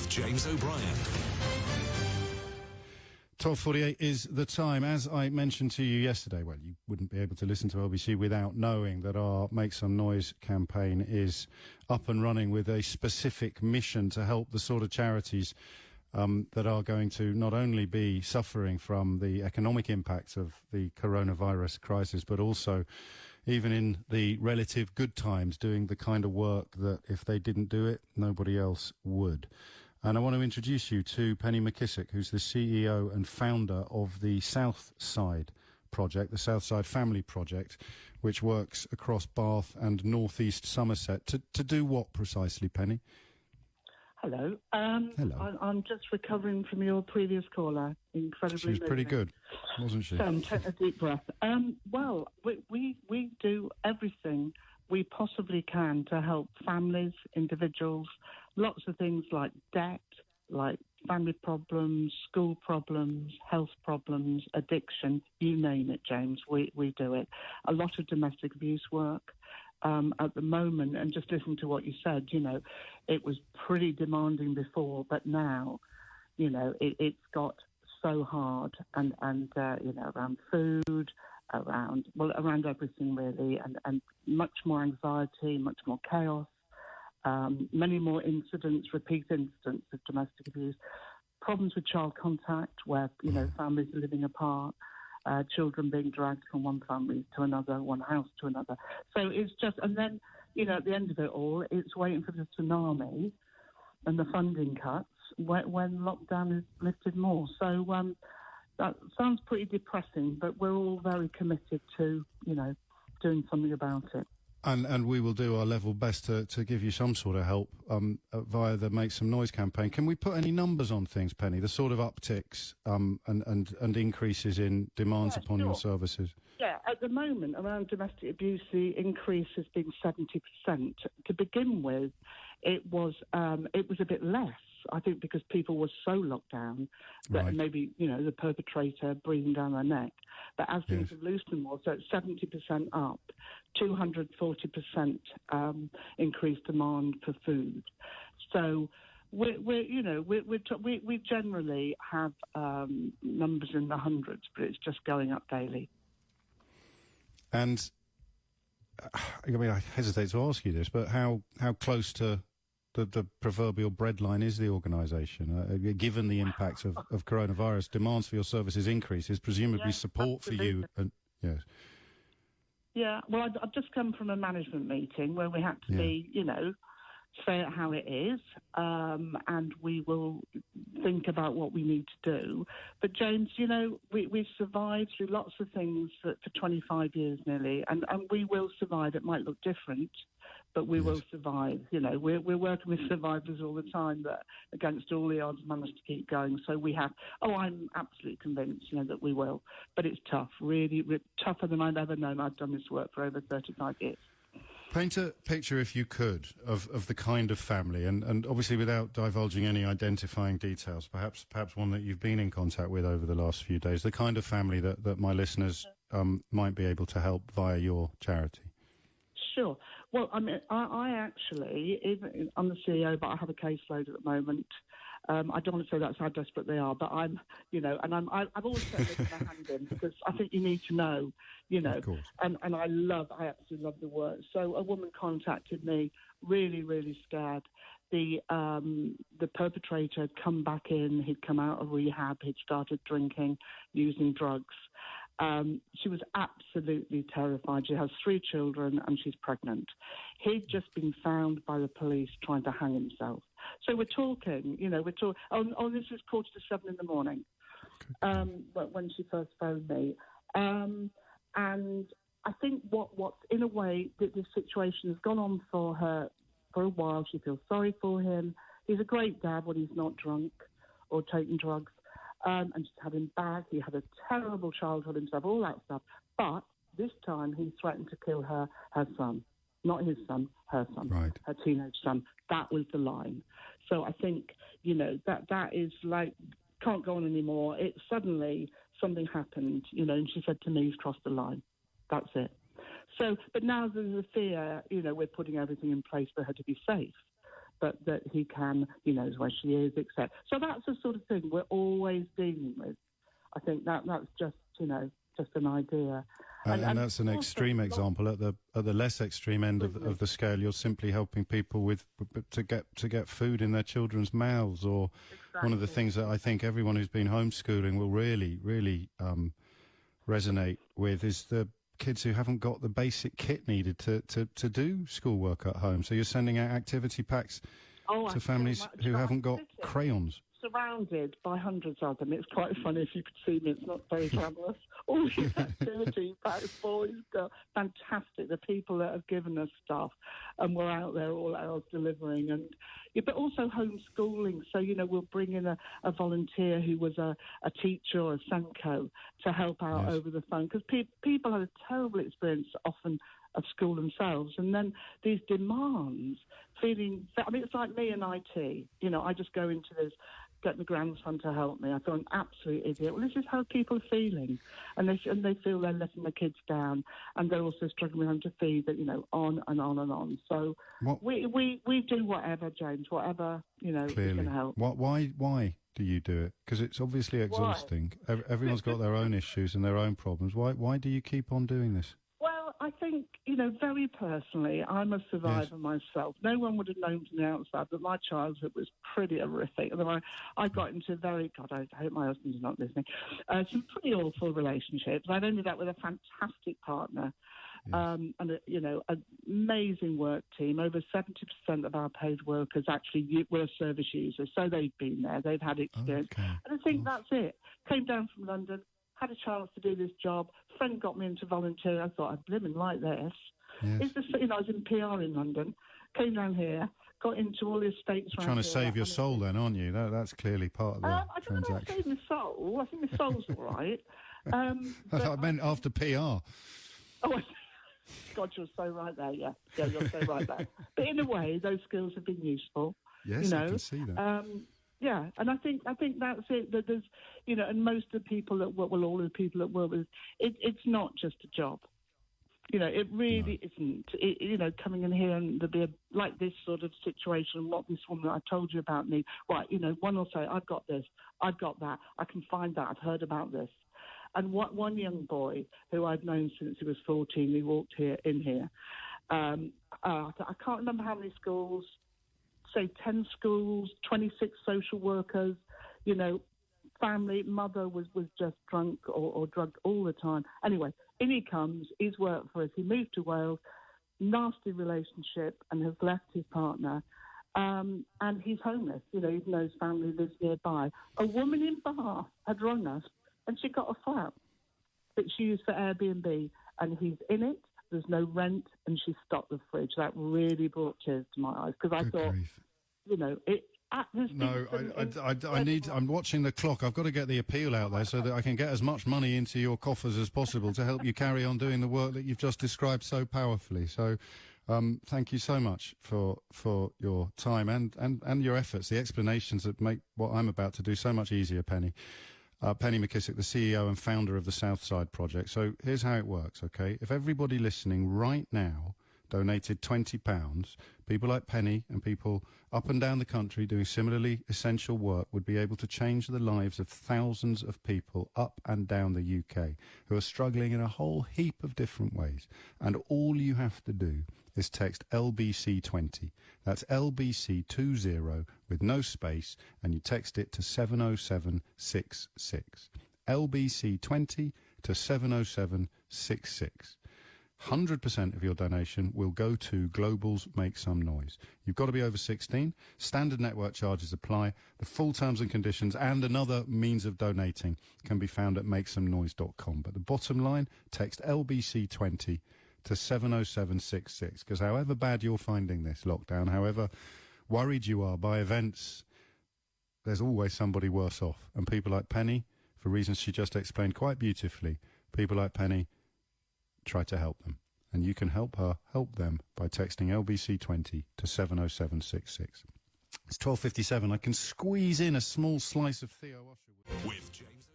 with James O'Brien. 12:48 is the time. As I mentioned to you yesterday, well, you wouldn't be able to listen to LBC without knowing that our Make Some Noise campaign is up and running with a specific mission to help the sort of charities that are going to not only be suffering from the economic impacts of the coronavirus crisis, but also, even in the relative good times, doing the kind of work that if they didn't do it, nobody else would. And I want to introduce you to Penny McKissock, who's the CEO and founder of the Southside project, the Southside Family Project, which works across Bath and northeast Somerset. To do what precisely, Penny? Hello. Hello. I'm just recovering from your previous caller. Incredibly She was pretty good, wasn't she? Take a deep breath. Well, we do everything we possibly can to help families, individuals, lots of things like debt, like family problems, school problems, health problems, addiction, you name it, James, we do it. A lot of domestic abuse work at the moment, and just listen to what you said, you know, it was pretty demanding before, but now, you know, it's got so hard and you know, around food, around everything really, and much more anxiety, much more chaos, many more incidents, repeat incidents of domestic abuse, problems with child contact where, you know, families are living apart, children being dragged from one family to another, one house to another. So it's just, and then, you know, at the end of it all, it's waiting for the tsunami and the funding cuts when lockdown is lifted more. So that sounds pretty depressing, but we're all very committed to, you know, doing something about it. And we will do our level best to give you some sort of help via the Make Some Noise campaign. Can we put any numbers on things, Penny? The sort of upticks and increases in demands upon your services? Yeah, at the moment, around domestic abuse, the increase has been 70%. To begin with, it was a bit less, I think, because people were so locked down that maybe, you know, the perpetrator breathing down their neck. But as things have loosened more, so it's 70% up, 240% increased demand for food. So we generally have numbers in the hundreds, but it's just going up daily. And I mean, I hesitate to ask you this, but how close to the proverbial breadline is the organisation? Given the impact of coronavirus, demands for your services increases, presumably support absolutely. for you. Yes. Yeah, well, I've just come from a management meeting where we had to be, you know, say it how it is, and we will think about what we need to do. But, James, you know, we've survived through lots of things for 25 years nearly, and we will survive. It might look different, but we will survive. You know, we're working with survivors all the time that, against all the odds, manage to keep going. So we have, I'm absolutely convinced, you know, that we will. But it's tough, really tougher than I've ever known. I've done this work for over 35 years. Paint a picture, if you could, of the kind of family, and obviously without divulging any identifying details, perhaps one that you've been in contact with over the last few days, the kind of family that my listeners might be able to help via your charity. Sure. Well, I mean, I actually, I'm the CEO, but I have a caseload at the moment. I don't want to say that's how desperate they are, but I'm, you know, and I've always said this in my hand in, because I think you need to know, you know, and I absolutely love the work. So a woman contacted me, really, really scared. The perpetrator had come back in, he'd come out of rehab, he'd started drinking, using drugs. She was absolutely terrified. She has 3 children and she's pregnant. He'd just been found by the police trying to hang himself. So we're talking, you know, this was 7:15 in the morning when she first phoned me. And I think what in a way, that this situation has gone on for her for a while. She feels sorry for him. He's a great dad when he's not drunk or taking drugs. And she's had him back. He had a terrible childhood himself, all that stuff. But this time he threatened to kill her son. Not his son, her son, her teenage son. That was the line. So I think, you know, that is like, can't go on anymore. It suddenly, something happened, you know, and she said to me, he's crossed the line. That's it. So, but now there's a fear, you know, we're putting everything in place for her to be safe. but that he can, he knows where she is, etc. So that's the sort of thing we're always dealing with. I think that's just, just an idea. And that's an extreme example. At the less extreme end of the scale, you're simply helping people to get food in their children's mouths. Or one of the things that I think everyone who's been homeschooling will really resonate with is the kids who haven't got the basic kit needed to do schoolwork at home. So you're sending out activity packs to families who haven't got crayons. Surrounded by hundreds of them. It's quite funny if you could see me. It's not very glamorous. All these activity packs, boys, girls, fantastic. The people that have given us stuff, and we're out there all hours delivering, but also homeschooling. So we'll bring in a volunteer who was a teacher or a Senko to help out over the phone, because people have a terrible experience often of school themselves, and then these demands, it's like me and IT. I just go into this, get my grandson to help me. I feel an absolute idiot. Well, this is how people are feeling, and they feel they're letting the kids down, and they're also struggling with them to feed, on and on and on. So we do whatever, James, whatever clearly can help. Why do you do it? Because it's obviously exhausting. Everyone's got their own issues and their own problems. Why do you keep on doing this? I think, very personally, I'm a survivor myself. No one would have known from the outside, but my childhood was pretty horrific. And then I got into I hope my husband's not listening, some pretty awful relationships. I'd ended up with a fantastic partner and, an amazing work team. Over 70% of our paid workers actually were service users, so they've been there. They've had experience. Okay. And I think that's it. Came down from London, had a chance to do this job. Friend got me into volunteering. I thought, I'd blimmin' like this. Yes. It's just, I was in PR in London, came down here, got into all the estates around trying to save your soul then, aren't you? That's clearly part of the I don't know about saving my soul. I think my soul's all right. I meant after PR. Oh, God, you're so right there, yeah. Yeah, you're so right there. But in a way, those skills have been useful. Yes, I can see that. Yeah, and I think that's it. That there's, and most of the people that work, all of the people that work with, it's not just a job. It really isn't. Coming in here and there'll be like this sort of situation, what this woman I told you about me. Right, one will say, I've got this, I've got that, I can find that, I've heard about this. And one young boy who I've known since he was 14, he walked in here. I can't remember how many schools. Say 10 schools, 26 social workers, family, mother was just drunk or drugged all the time. Anyway, in he comes, he's worked for us, he moved to Wales, nasty relationship, and has left his partner, and he's homeless, even though his family lives nearby. A woman in Bath had rung us, and she got a flat that she used for Airbnb, and he's in it. There's no rent, and she stocked the fridge. That really brought tears to my eyes, because I thought, I'm watching the clock. I've got to get the appeal out there so that I can get as much money into your coffers as possible to help you carry on doing the work that you've just described so powerfully. So, thank you so much for your time and your efforts, the explanations that make what I'm about to do so much easier, Penny. Penny McKissock, the CEO and founder of the Southside project. So here's how it works, okay? If everybody listening right now donated £20, people like Penny and people up and down the country doing similarly essential work would be able to change the lives of thousands of people up and down the UK who are struggling in a whole heap of different ways. And all you have to do is text LBC20. That's LBC20 with no space, and you text it to 70766. LBC20 to 70766. 100% of your donation will go to Global's Make Some Noise. You've got to be over 16. Standard network charges apply. The full terms and conditions and another means of donating can be found at makesomenoise.com. But the bottom line, text LBC20 to 70766, because however bad you're finding this lockdown, however worried you are by events, there's always somebody worse off. And people like Penny, for reasons she just explained quite beautifully, people like Penny try to help them. And you can help her help them by texting LBC20 to 70766. It's 12:57. I can squeeze in a small slice of Theo Usher with James.